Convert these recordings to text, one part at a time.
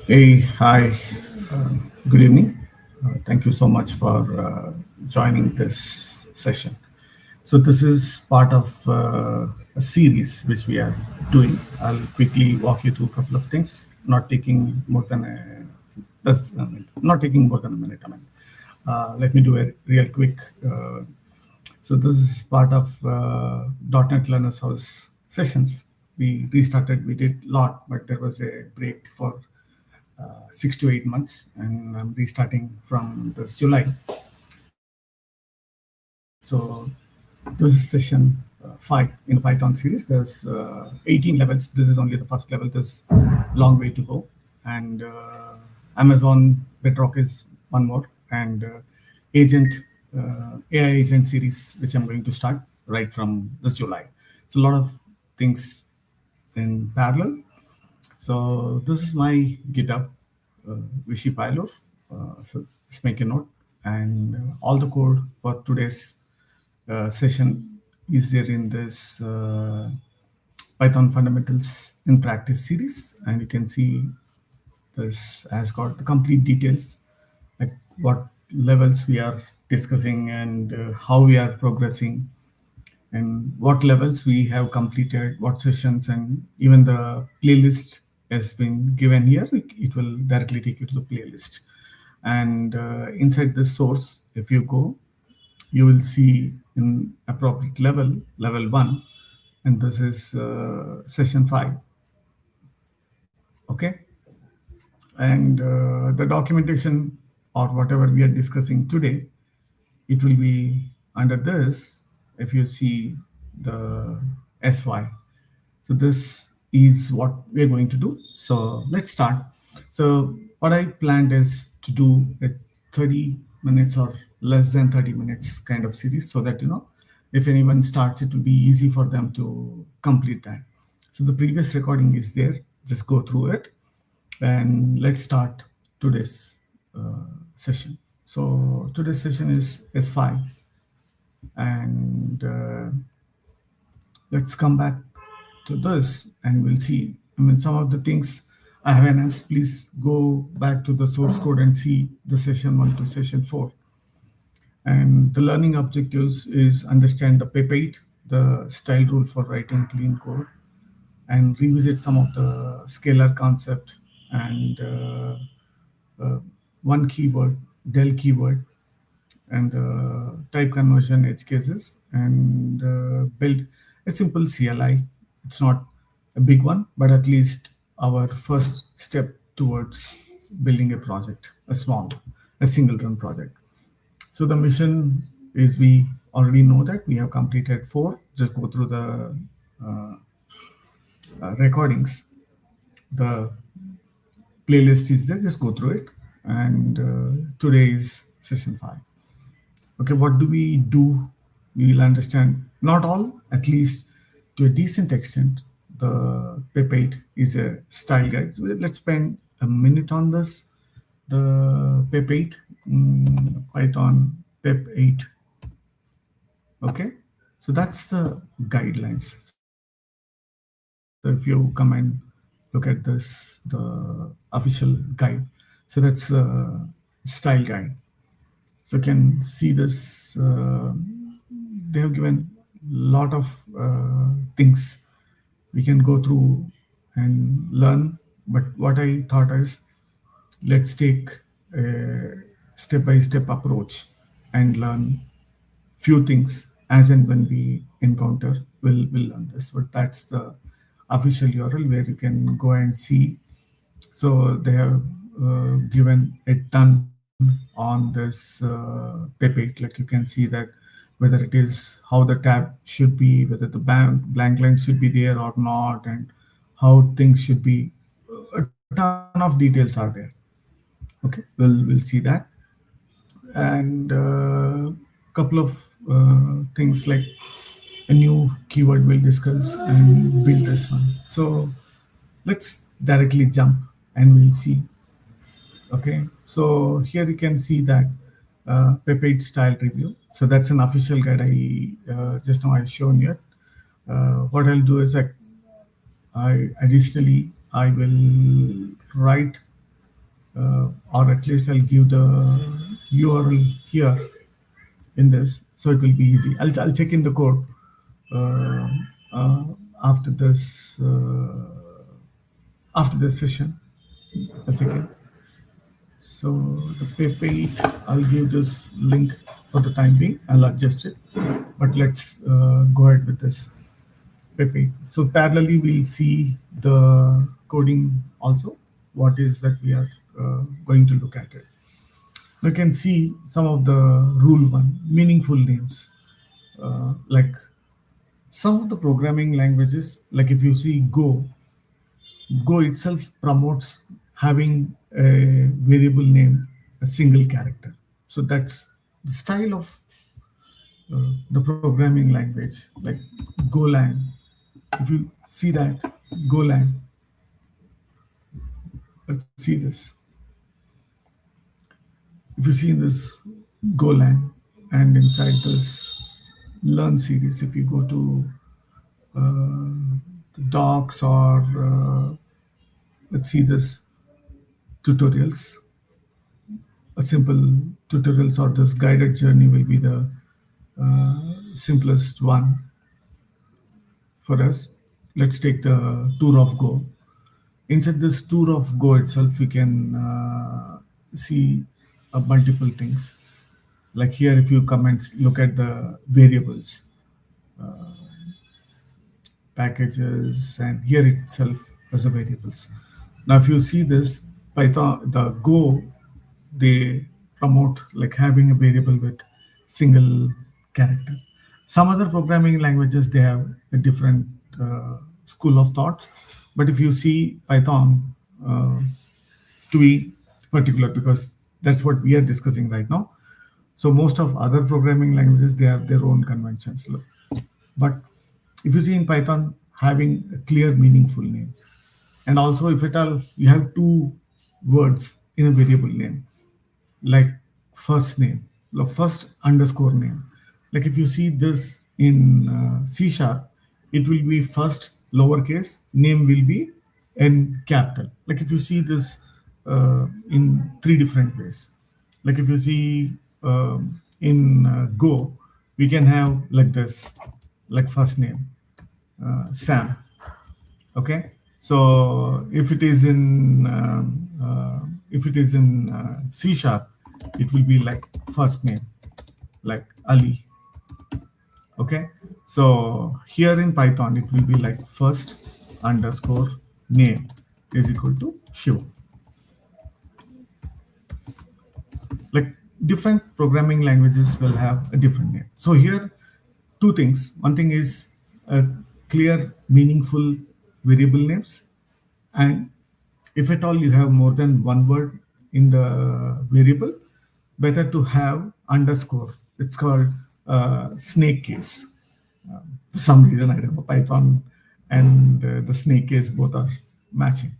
Hey, hi, good evening. Thank you so much for joining this session. So, this is part of a series which we are doing. I'll quickly walk you through a couple of things, not taking more than not taking more than a minute. Let me do a real quick. So, this is part of .NET Learners House sessions. We restarted, we did a lot, but there was a break for 6 to 8 months, and I'm restarting from this July. So this is session 5 in the Python series. There's 18 levels. This is only the first level. There's long way to go. And Amazon Bedrock is one more, and agent AI agent series, which I'm going to start right from this July. So a lot of things in parallel. So this is my GitHub, Vishy Pylor. So just make a note, and all the code for today's session is there in this Python Fundamentals in Practice series, and you can see this has got the complete details, like what levels we are discussing and how we are progressing and what levels we have completed, what sessions, and even the playlist has been given here. It will directly take you to the playlist. And inside this source, if you go, you will see in appropriate level 1, and this is session 5. Okay. And the documentation or whatever we are discussing today, it will be under this. If you see the SY, so this is what we're going to do. So let's start. So what I planned is to do a 30 minutes or less than 30 minutes kind of series, so that if anyone starts, it will be easy for them to complete that. So the previous recording is there, just go through it, and let's start today's session. So today's session is S5, and let's come back to this and we'll see. Some of the things I have enhanced. Please go back to the source code and see the session 1 to session 4. And the learning objectives is understand the PEP8, the style rule for writing clean code, and revisit some of the scalar concept and uh, one keyword, del keyword, and type conversion edge cases, and build a simple CLI. It's not a big one, but at least our first step towards building a project, a single run project. So the mission is, we already know that we have completed 4. Just go through the uh, recordings. The playlist is there. Just go through it. And today is session 5. Okay, what do we do? We will understand, not all, at least to a decent extent. The PEP8 is a style guide. Let's spend a minute on this. The PEP8, Python PEP8. Okay, so that's the guidelines. So if you come and look at this, the official guide, so that's the style guide. So you can see this. They have given lot of things we can go through and learn. But what I thought is, let's take a step-by-step approach and learn few things as and when we encounter. We'll learn this. But that's the official URL where you can go and see. So they have given a ton on this PEP8. Like you can see that whether it is how the tab should be, whether the blank line should be there or not, and how things should be. A ton of details are there. Okay, we'll see that, and couple of things like a new keyword we'll discuss and build this one. So let's directly jump and we'll see. Okay, so here you can see that PEP8 style review. So that's an official guide. I just now I've shown you. What I'll do is I additionally I will write or at least I'll give the URL here in this, so it will be easy. I'll check in the code uh, uh, after this session. I'll check it. So the pay, I'll give this link for the time being. I'll adjust it, but let's go ahead with this pay. So parallelly, we'll see the coding also. What is that we are going to look at it. You can see some of the rule one meaningful names, like some of the programming languages. Like if you see Go itself promotes having a variable name, a single character. So that's the style of the programming language, like Golang. If you see that Golang, let's see this. If you see this Golang, and inside this Learn series, if you go to the docs or let's see this tutorials, a simple tutorials or this guided journey will be the simplest one for us. Let's take the tour of Go. Inside this tour of Go itself, you can see multiple things. Like here, if you come and look at the variables, packages, and here itself as a variables. Now, if you see this Python, the Go, they promote like having a variable with single character. Some other programming languages, they have a different school of thoughts. But if you see Python, to be particular, because that's what we are discussing right now. So most of other programming languages, they have their own conventions. But if you see in Python, having a clear, meaningful name, and also if at all you have two words in a variable name, like first name, like first underscore name. Like if you see this in C sharp, it will be first lowercase, name will be in capital. Like if you see this in three different ways. Like if you see in Go, we can have like this, like first name, Sam. Okay, so if it is in C sharp, it will be like first name, like Ali. Okay, so here in Python, it will be like first underscore name is equal to Shiv. Like different programming languages will have a different name. So here, two things. One thing is clear, meaningful variable names, and if at all you have more than one word in the variable, better to have underscore. It's called snake case. For some reason, I don't know, Python and the snake case both are matching.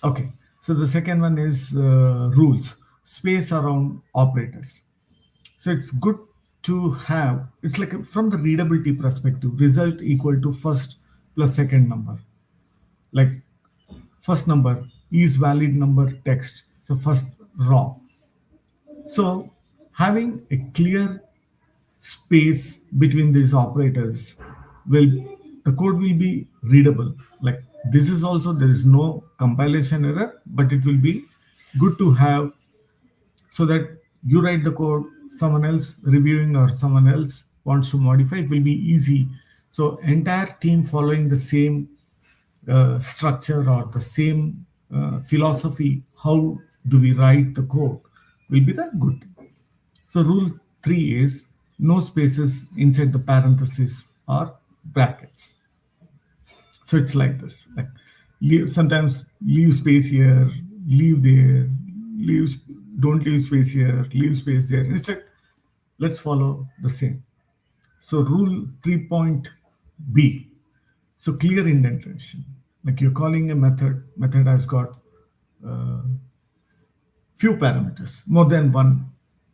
Okay, so the second one is rules, space around operators. So it's good to have, it's like from the readability perspective, result equal to first plus second number. Like first number is valid number text, so first raw. So having a clear space between these operators will, the code will be readable. Like this is also, there is no compilation error, but it will be good to have, so that you write the code, someone else reviewing or someone else wants to modify, it will be easy. So entire team following the same structure or the same philosophy, how do we write the code, will be the good thing. So rule 3 is no spaces inside the parentheses or brackets. So it's like this, like sometimes leave space here, leave there, leave, don't leave space here, leave space there. Instead, let's follow the same. So rule 3.b. So clear indentation. Like you're calling a method has got few parameters, more than one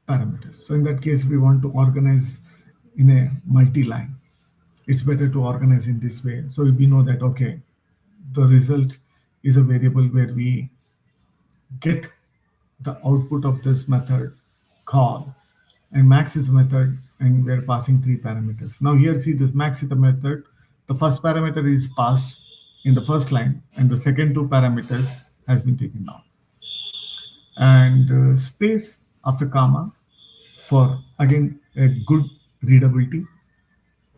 parameters. So in that case, we want to organize in a multi-line. It's better to organize in this way. So we know that, okay, the result is a variable where we get the output of this method call, and max is a method, and we're passing three parameters. Now here, see this max is the method. The first parameter is passed in the first line, and the second two parameters has been taken down. And space after comma for again a good readability,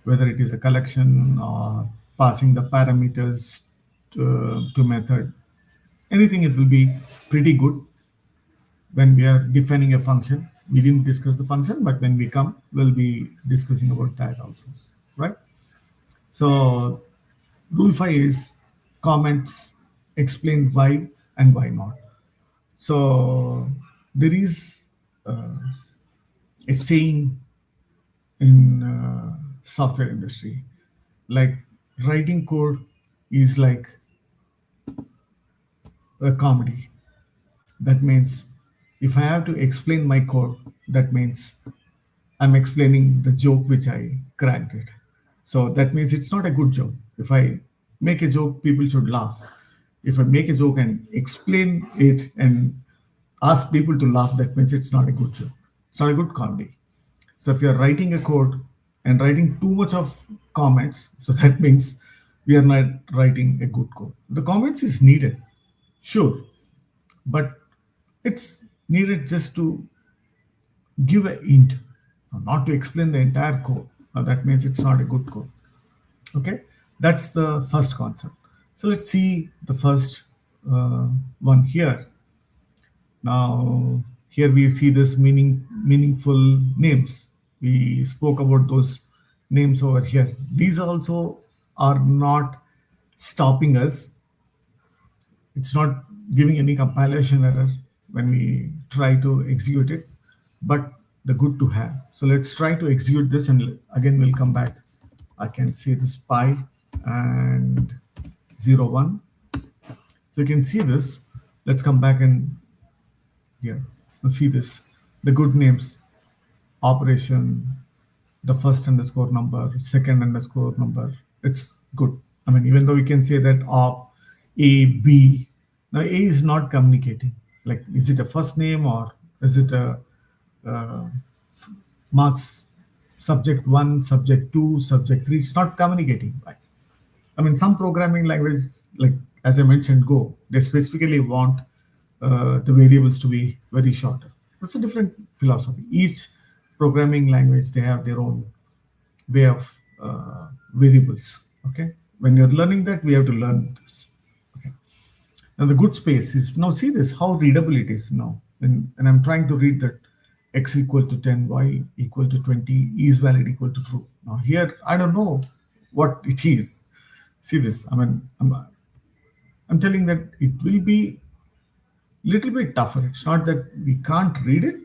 whether it is a collection or passing the parameters to method, anything, it will be pretty good when we are defining a function. We didn't discuss the function, but when we come, we'll be discussing about that also, right? So rule 5 is comments explain why and why not. So there is a saying in software industry, like writing code is like a comedy. That means if I have to explain my code, that means I'm explaining the joke which I cracked it. So that means it's not a good joke. If I make a joke, people should laugh. If I make a joke and explain it and ask people to laugh, that means it's not a good joke. It's not a good comedy. So if you're writing a code and writing too much of comments, so that means we are not writing a good code. The comments is needed, sure, but it's needed just to give a hint, not to explain the entire code. Now that means it's not a good code. Okay, that's the first concept. So let's see the first one here. Now here we see this meaningful names. We spoke about those names over here. These also are not stopping us. It's not giving any compilation error when we try to execute it, but the good to have. So let's try to execute this, and again we'll come back. I can see this pi and 0 1. So you can see this. Let's come back and here. Let's see this. The good names, operation, the first underscore number, second underscore number. It's good. I mean, even though we can say that op, A, B, now A is not communicating. Like, is it a first name or is it a uh, marks subject 1, subject 2, subject 3? It's not communicating. Right? I mean, some programming language, like as I mentioned, Go, they specifically want the variables to be very short. That's a different philosophy. Each programming language, they have their own way of variables. Okay, when you're learning that, we have to learn this. Okay, now the good space is, now see this, how readable it is now. And I'm trying to read that x equal to 10, y equal to 20, is valid equal to true. Now here, I don't know what it is. See this, I mean, I'm telling that it will be little bit tougher. It's not that we can't read it,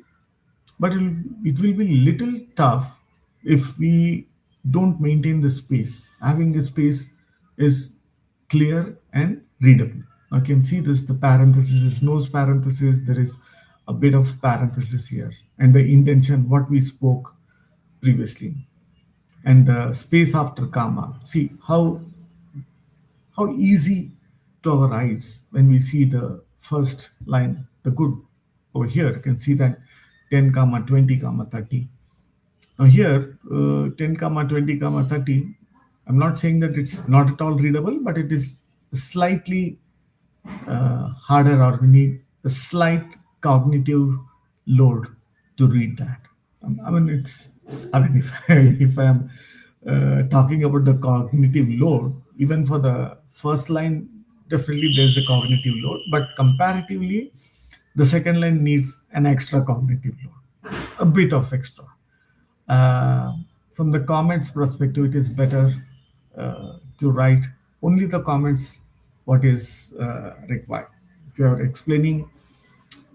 but it will be little tough if we don't maintain the space. Having a space is clear and readable. I can see this, the parenthesis is no parenthesis, there is a bit of parenthesis here, and the intention, what we spoke previously, and the space after comma. See how easy to our eyes when we see the first line, the good. Over here you can see that 10 comma 20 comma 30. Now here 10 comma 20 comma 30, I'm not saying that it's not at all readable, but it is slightly harder, or we need a slight cognitive load to read that. I mean, it's, I mean, if I am talking about the cognitive load, even for the first line, definitely there's a cognitive load, but comparatively, the second line needs an extra cognitive load, a bit of extra. From the comments perspective, it is better to write only the comments what is required. If you are explaining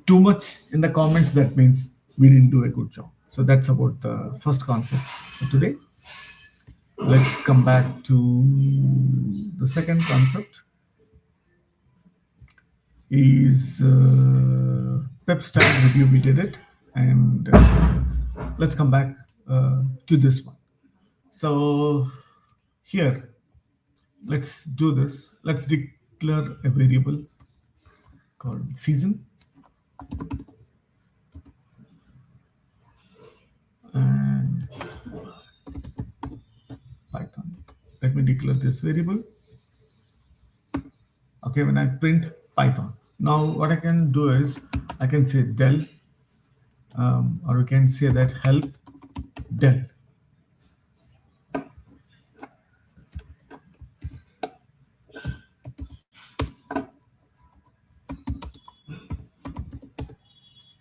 too much in the comments, that means we didn't do a good job. So that's about the first concept for today. Let's come back to the second concept. Is pep style review. We did it, and let's come back to this one. So here, let's do this. Let's declare a variable called season. and Python. Let me declare this variable. Okay, when I print Python. Now what I can do is I can say del, or we can say that help del.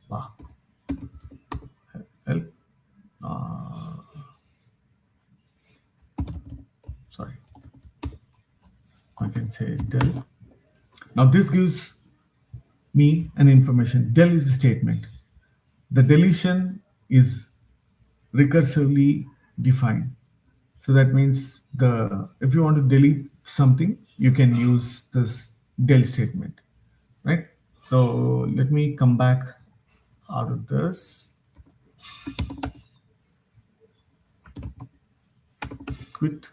Wow. Help. Sorry. I can say del. Now this gives me an information. Del is a statement. The deletion is recursively defined. So that means if you want to delete something, you can use this del statement, right? So let me come back out of this. Quit.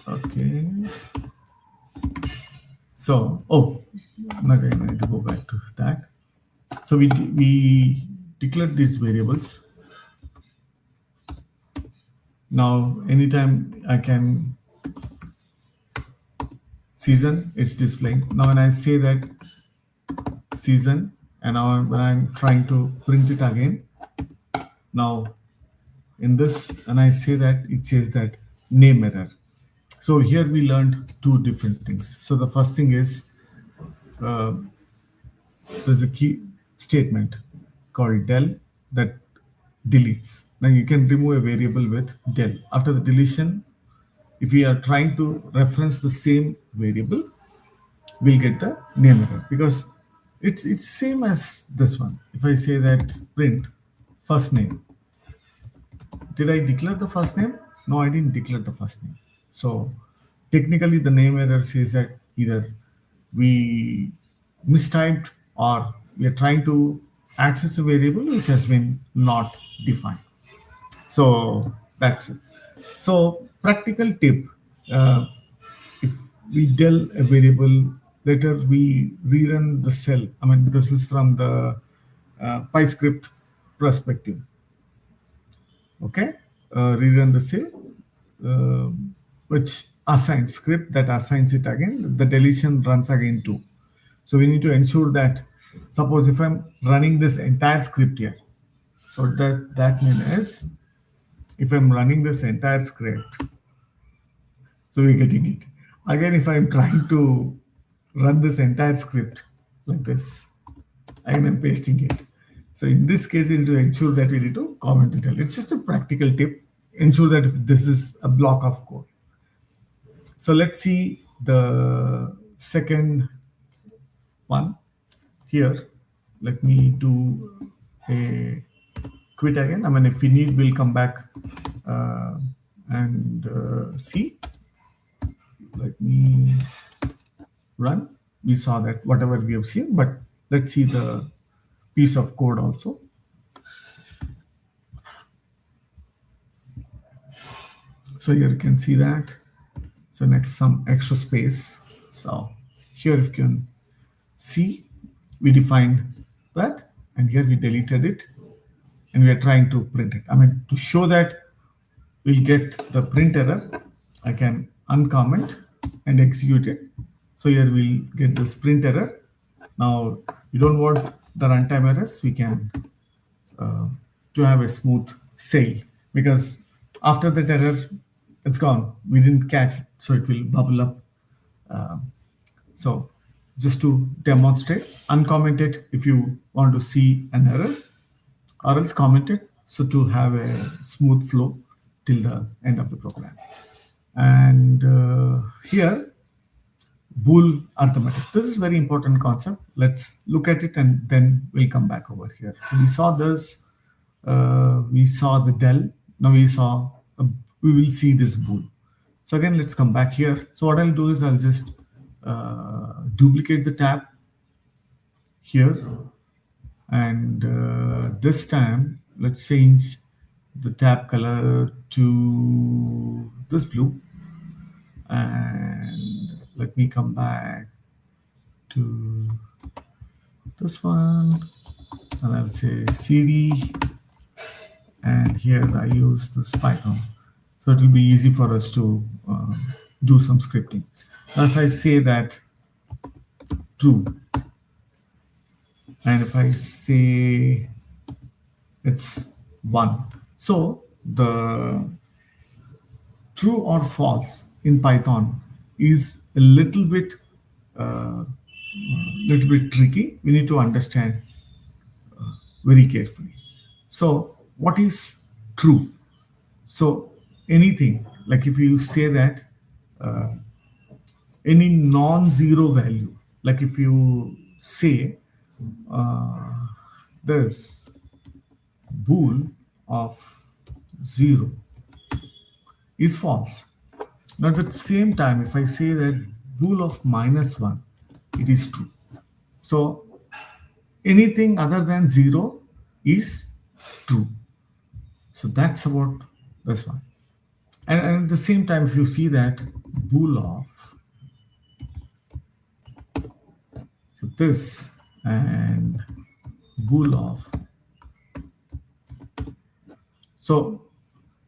Okay. So, again, I need to go back to that. So we declared these variables. Now, anytime I can season, it's displaying. Now, when I say that season, and now when I'm trying to print it again, now in this, and I say that it says that name error. So here we learned two different things. So the first thing is there's a key statement called del that deletes. Now you can remove a variable with del. After the deletion, if we are trying to reference the same variable, we'll get the name error because it's same as this one. If I say that print first name, did I declare the first name? No, I didn't declare the first name. So technically the name error says that either we mistyped or we are trying to access a variable which has been not defined. So that's it. So practical tip, uh, if we del a variable, later we rerun the cell. I mean, this is from the PyScript perspective. Okay, rerun the cell, uh, which assigns script that assigns it again. The deletion runs again too. So we need to ensure that, suppose if I'm running this entire script here, so that means if I'm running this entire script, so we're getting it. Again, if I'm trying to run this entire script like this, again I'm pasting it. So in this case, we need to ensure that we need to comment the del. It's just a practical tip. Ensure that this is a block of code. So let's see the second one here. Let me do a quit again. I mean, if we need, we'll come back and see. Let me run. We saw that whatever we have seen, but let's see the piece of code also. So here you can see that. So next, some extra space. So here you can see we defined that, and here we deleted it, and we are trying to print it. I mean, to show that we'll get the print error, I can uncomment and execute it. So here we'll get this print error. Now you don't want the runtime errors. We can to have a smooth sail, because after that error, it's gone. We didn't catch it, so it will bubble up. So just to demonstrate, uncomment it if you want to see an error, or else comment it so to have a smooth flow till the end of the program. And here, bool arithmetic. This is very important concept. Let's look at it and then we'll come back over here. So we saw this, we saw the del. Now we will see this bool. So again, let's come back here. So what I'll do is I'll just duplicate the tab here, and this time let's change the tab color to this blue, and let me come back to this one, and I'll say cd and here I use this Python. So it will be easy for us to do some scripting. Now if I say that true, and if I say it's 1, so the true or false in Python is a little bit tricky. We need to understand very carefully. So what is true? So anything, like if you say that any non-zero value, like if you say this bool of 0 is false. Now at the same time, if I say that bool of -1, it is true. So anything other than 0 is true. So that's about this one. And at the same time, if you see that bool of, so this and bool of, so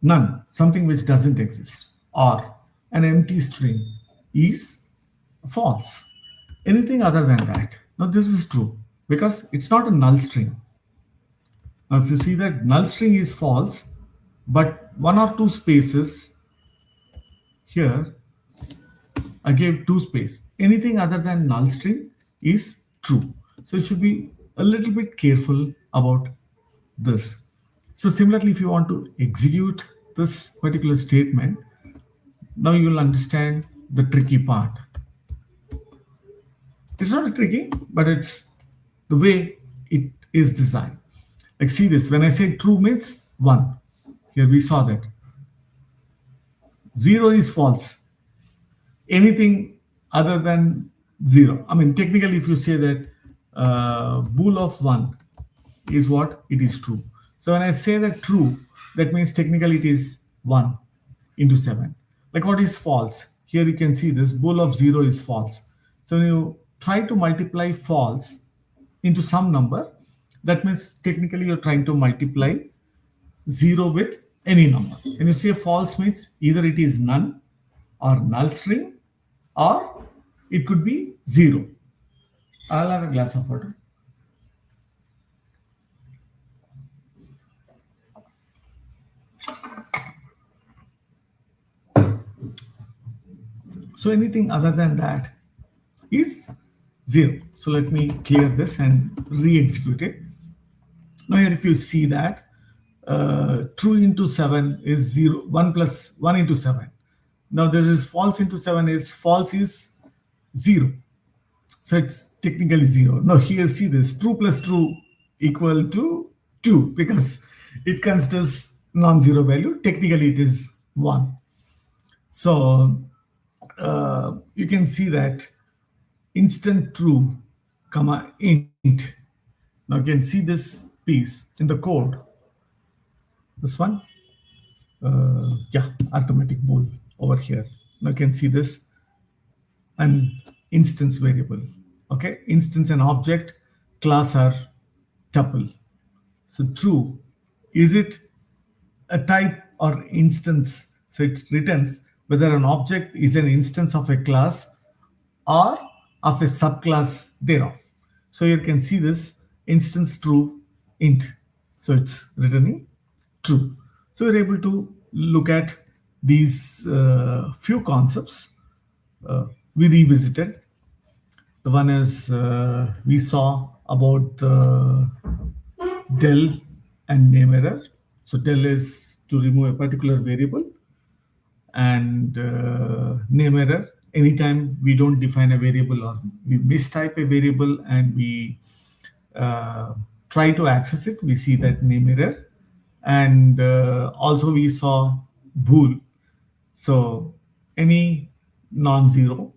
none, something which doesn't exist, or an empty string is false. Anything other than that, now this is true because it's not a null string. Now if you see that null string is false, but one or two spaces here, I gave 2 space. Anything other than null string is true. So you should be a little bit careful about this. So similarly, if you want to execute this particular statement, now you'll understand the tricky part. It's not tricky, but it's the way it is designed. Like see this, when I say true means 1, here we saw that. 0 is false. Anything other than 0. I mean, technically, if you say that bool of 1 is what? It is true. So when I say that true, that means technically it is 1 into 7. Like what is false? Here you can see this bool of 0 is false. So when you try to multiply false into some number, that means technically you're trying to multiply 0 with any number. When you say false means either it is none or null string, or it could be 0. I'll have a glass of water. So anything other than that is 0. So let me clear this and re-execute it. Now here if you see that true into 7 is 0, 1 plus 1 into 7. Now this is false into 7 is false is 0. So it's technically 0. Now here see this true plus true equal to 2 because it considers non-zero value. Technically it is 1. So you can see that instant true comma int. Now you can see this piece in the code. This one, yeah, arithmetic bool over here. Now you can see this an instance variable. Okay, instance and object, class are tuple. So true, is it a type or instance? So it returns whether an object is an instance of a class or of a subclass thereof. So you can see this instance true int. So it's returning true. So we're able to look at these few concepts we revisited. The one is we saw about del and name error. So del is to remove a particular variable, and name error, anytime we don't define a variable or we mistype a variable and we try to access it, we see that name error. And also we saw bool. So any non-zero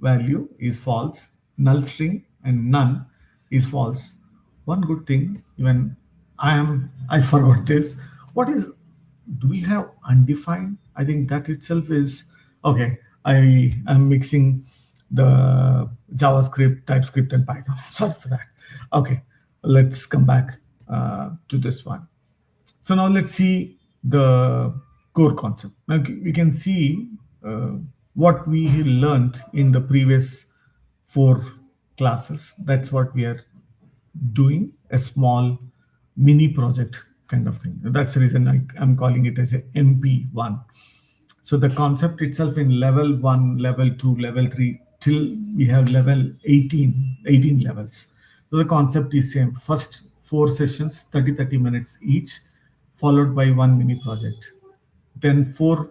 value is false, null string and none is false. One good thing, even I forgot this. What is, do we have undefined? I think that itself is okay. I am mixing the JavaScript, TypeScript, and Python. Sorry for that. Okay, let's come back to this one. So now let's see the core concept. Now we can see what we learned in the previous 4 classes. That's what we are doing, a small mini project kind of thing. That's the reason I'm calling it as a MP1. So the concept itself in level 1, level 2, level 3, till we have level 18 levels. So the concept is same. First 4 sessions, 30 minutes each, followed by one mini project. Then 4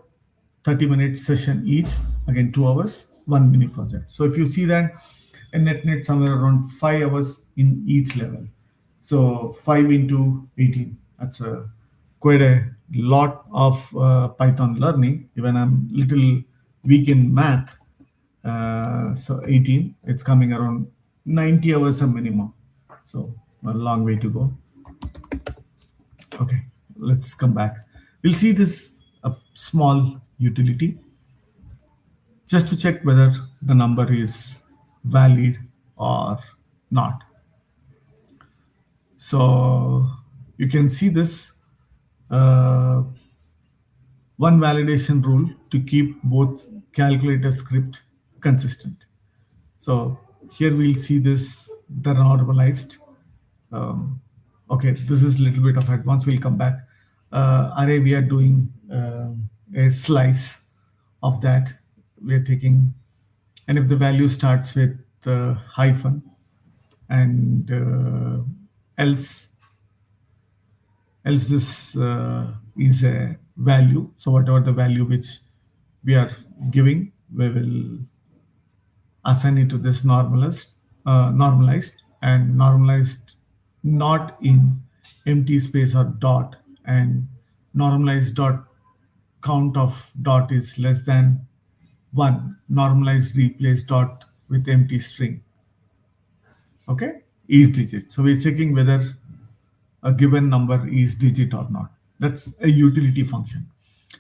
30-minute session each, again 2 hours, one mini project. So if you see that a net somewhere around 5 hours in each level. So 5 into 18, that's a quite a lot of Python learning. Even I'm little weak in math. So 18, it's coming around 90 hours a minimum. So a long way to go. Okay, let's come back. We'll see this a small utility just to check whether the number is valid or not. So you can see this uh, one validation rule to keep both calculator script consistent. So here we'll see this the normalized. Um, okay, this is a little bit of advanced. We'll come back. Array, we are doing a slice of that. We are taking, and if the value starts with hyphen and else this is a value. So whatever the value which we are giving, we will assign it to this normalized and normalized not in empty space or dot, and normalized dot count of dot is less than 1, normalized replace dot with empty string. Okay, is digit. So we're checking whether a given number is digit or not. That's a utility function.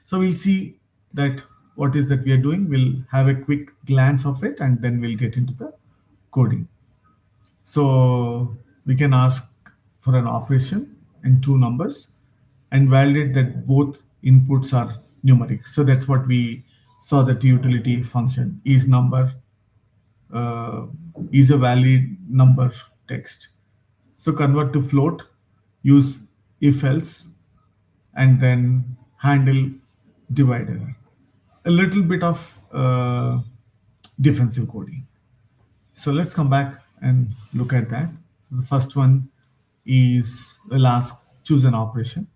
So we'll see that what is that we are doing. We'll have a quick glance of it and then we'll get into the coding. So we can ask for an operation in 2 numbers and validate that both inputs are numeric. So that's what we saw, that utility function is number uh, is a valid number text. So convert to float, use if else, and then handle divider. A little bit of defensive coding. So let's come back and look at that. The first one is we'll ask choose an operation,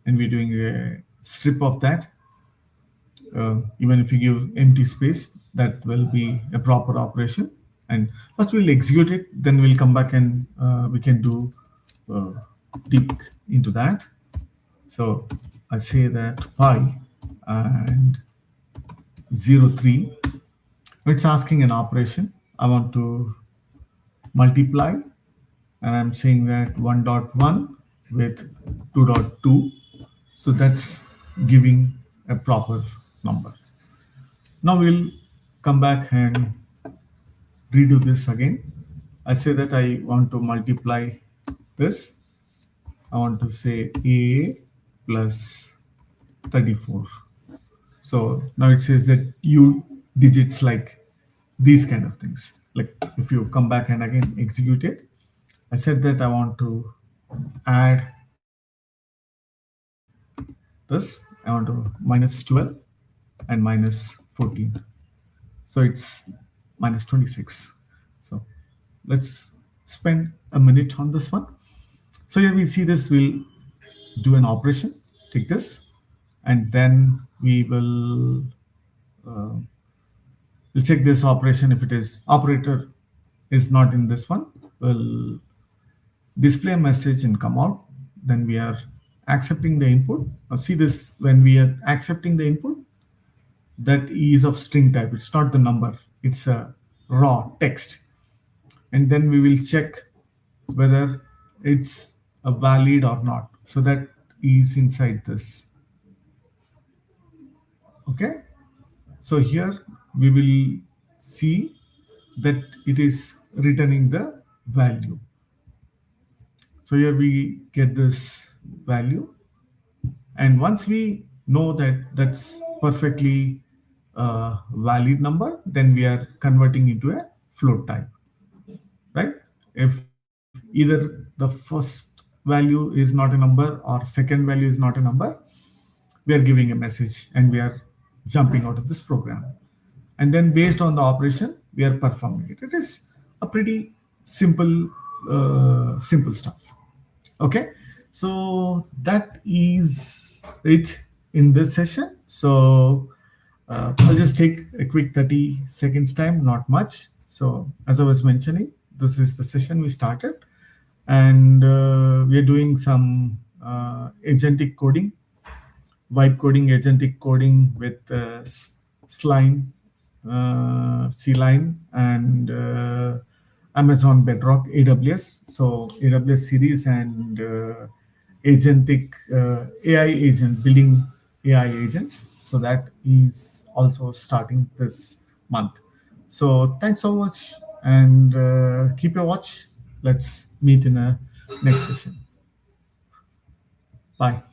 and we're doing a strip of that. Even if you give empty space, that will be a proper operation. And first we'll execute it, then we'll come back and we can do uh, deep into that. So I say that pi and 03. It's asking an operation. I want to multiply, and I'm saying that 1.1 with 2.2. So that's giving a proper number. Now we'll come back and redo this again. I say that I want to multiply this. I want to say A plus 34. So now it says that you digits like these kind of things. Like if you come back and again execute it, I said that I want to add this. I want to minus 12 and minus 14. So it's minus 26. So let's spend a minute on this one. So here we see this, we'll do an operation, take this, and then we will we'll check this operation. If it is operator is not in this one, we'll display a message and come out. Then we are accepting the input. Now see this, when we are accepting the input, that is of string type. It's not the number, it's a raw text. And then we will check whether it's a valid or not. So that is inside this. Okay. So here we will see that it is returning the value. So here we get this value. And once we know that that's perfectly valid number, then we are converting into a float type, right? If either the first value is not a number or second value is not a number, we are giving a message and we are jumping out of this program. And then based on the operation, we are performing it. It is a pretty simple stuff. Okay, so that is it in this session. So I'll just take a quick 30 seconds time, not much. So as I was mentioning, this is the session we started, and we are doing some agentic coding, vibe coding, agentic coding with Slime, C-Line, and Amazon Bedrock AWS. So AWS series and agentic AI agent, building AI agents. So that is also starting this month. So thanks so much, and keep a watch. Let's meet in a next session. Bye.